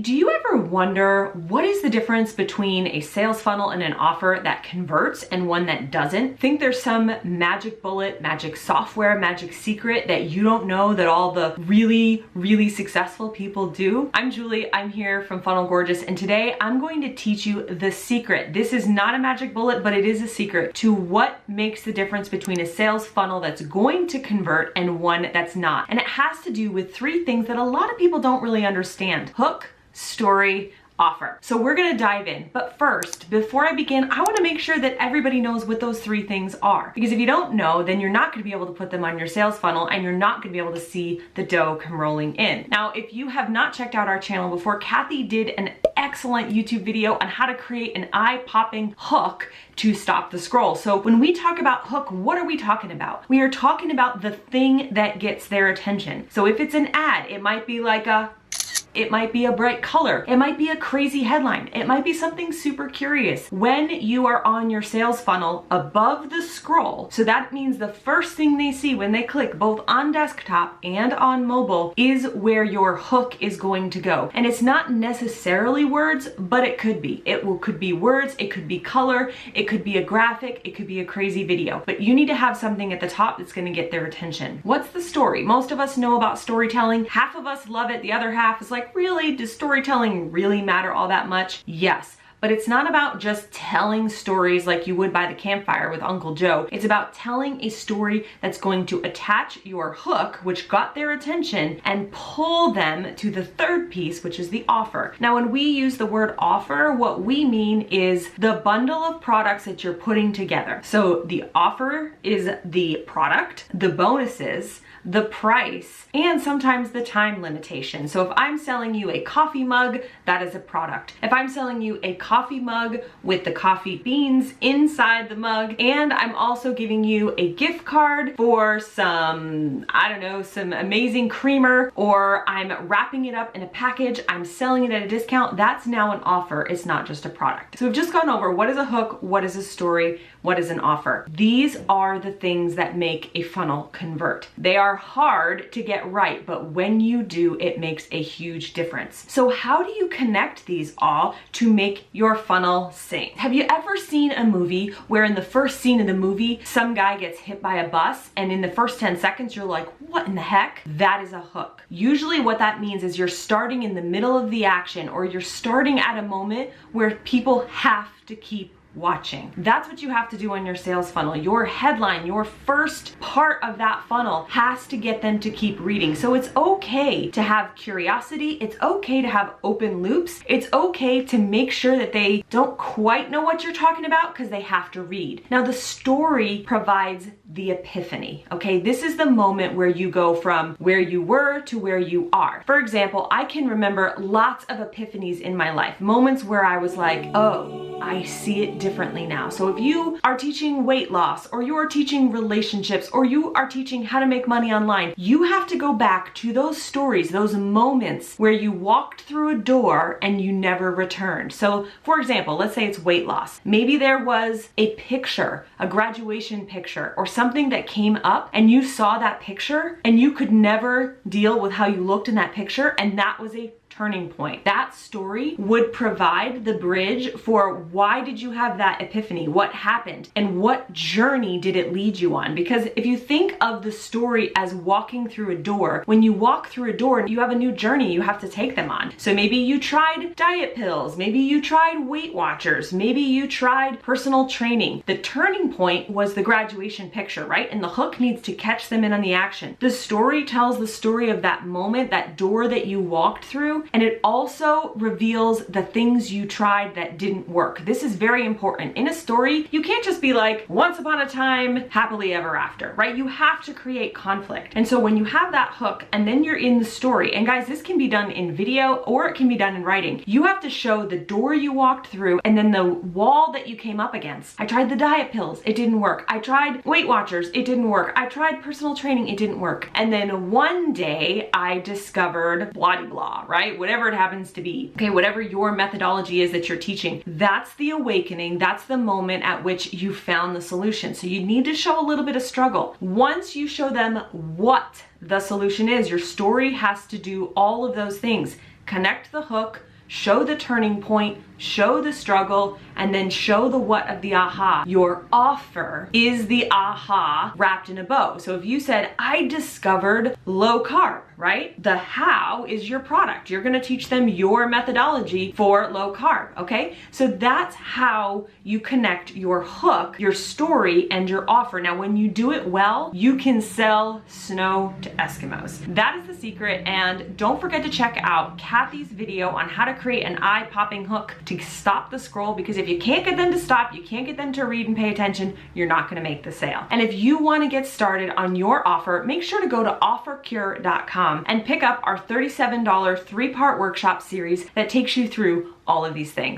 Do you ever wonder what is the difference between a sales funnel and an offer that converts and one that doesn't? Think there's some magic bullet, magic software, magic secret that you don't know that all the really successful people do? I'm Julie, I'm here from Funnel Gorgeous, and today I'm going to teach you the secret. This is not a magic bullet, but it is a secret to what makes the difference between a sales funnel that's going to convert and one that's not. And it has to do with three things that a lot of people don't really understand: hook, story, offer. So we're gonna dive in. But first, before I begin, I wanna make sure that everybody knows what those three things are. Because if you don't know, then you're not gonna be able to put them on your sales funnel and you're not gonna be able to see the dough come rolling in. Now, if you have not checked out our channel before, Kathy did an excellent YouTube video on how to create an eye-popping hook to stop the scroll. So when we talk about hook, what are we talking about? We are talking about the thing that gets their attention. So if it's an ad, it might be like it might be a bright color. It might be a crazy headline. It might be something super curious. When you are on your sales funnel above the scroll, so that means the first thing they see when they click both on desktop and on mobile is where your hook is going to go. And it's not necessarily words, but it could be. Could be words, it could be color, it could be a graphic, it could be a crazy video. But you need to have something at the top that's gonna get their attention. What's the story? Most of us know about storytelling. Half of us love it. The other half is like, really, does storytelling really matter all that much? Yes. But it's not about just telling stories like you would by the campfire with Uncle Joe. It's about telling a story that's going to attach your hook, which got their attention, and pull them to the third piece, which is the offer. Now, when we use the word offer, what we mean is the bundle of products that you're putting together. So the offer is the product, the bonuses, the price, and sometimes the time limitation. So if I'm selling you a coffee mug, that is a product. If I'm selling you a coffee mug with the coffee beans inside the mug, and I'm also giving you a gift card for some, I don't know, some amazing creamer, or I'm wrapping it up in a package, I'm selling it at a discount, that's now an offer. It's not just a product. So we've just gone over what is a hook, what is a story, what is an offer. These are the things that make a funnel convert. They are hard to get right, but when you do, it makes a huge difference. So how do you connect these all to make your funnel sing? Have you ever seen a movie where in the first scene of the movie, some guy gets hit by a bus, and in the first 10 seconds, you're like, what in the heck? That is a hook. Usually what that means is you're starting in the middle of the action, or you're starting at a moment where people have to keep watching. That's what you have to do on your sales funnel. Your headline, your first part of that funnel has to get them to keep reading. So it's okay to have curiosity. It's okay to have open loops. It's okay to make sure that they don't quite know what you're talking about because they have to read. Now, the story provides the epiphany, okay? This is the moment where you go from where you were to where you are. For example, I can remember lots of epiphanies in my life, moments where I was like, oh, I see it differently now. So if you are teaching weight loss, or you are teaching relationships, or you are teaching how to make money online, you have to go back to those stories, those moments where you walked through a door and you never returned. So for example, let's say it's weight loss. Maybe there was a picture, a graduation picture, or something that came up and you saw that picture and you could never deal with how you looked in that picture, and that was a turning point. That story would provide the bridge for why did you have that epiphany? What happened? And what journey did it lead you on? Because if you think of the story as walking through a door, when you walk through a door, you have a new journey you have to take them on. So maybe you tried diet pills, maybe you tried Weight Watchers, maybe you tried personal training. The turning point was the graduation picture, right? And the hook needs to catch them in on the action. The story tells the story of that moment, that door that you walked through, and it also reveals the things you tried that didn't work. This is very important. In a story, you can't just be like, once upon a time, happily ever after, right? You have to create conflict. And so when you have that hook and then you're in the story, and guys, this can be done in video or it can be done in writing. You have to show the door you walked through and then the wall that you came up against. I tried the diet pills, it didn't work. I tried Weight Watchers, it didn't work. I tried personal training, it didn't work. And then one day I discovered blah blah, right? Whatever it happens to be. Okay, whatever your methodology is that you're teaching, that's the awakening. That's the moment at which you found the solution. So you need to show a little bit of struggle. Once you show them what the solution is, your story has to do all of those things. Connect the hook, show the turning point, show the struggle, and then show the what of the aha. Your offer is the aha wrapped in a bow. So if you said, I discovered low carb, right? The how is your product. You're gonna teach them your methodology for low carb, okay? So that's how you connect your hook, your story, and your offer. Now, when you do it well, you can sell snow to Eskimos. That is the secret, and don't forget to check out Kathy's video on how to create an eye-popping hook to stop the scroll, because if you can't get them to stop, you can't get them to read and pay attention, you're not gonna make the sale. And if you wanna get started on your offer, make sure to go to offercure.com and pick up our $37 3-part workshop series that takes you through all of these things.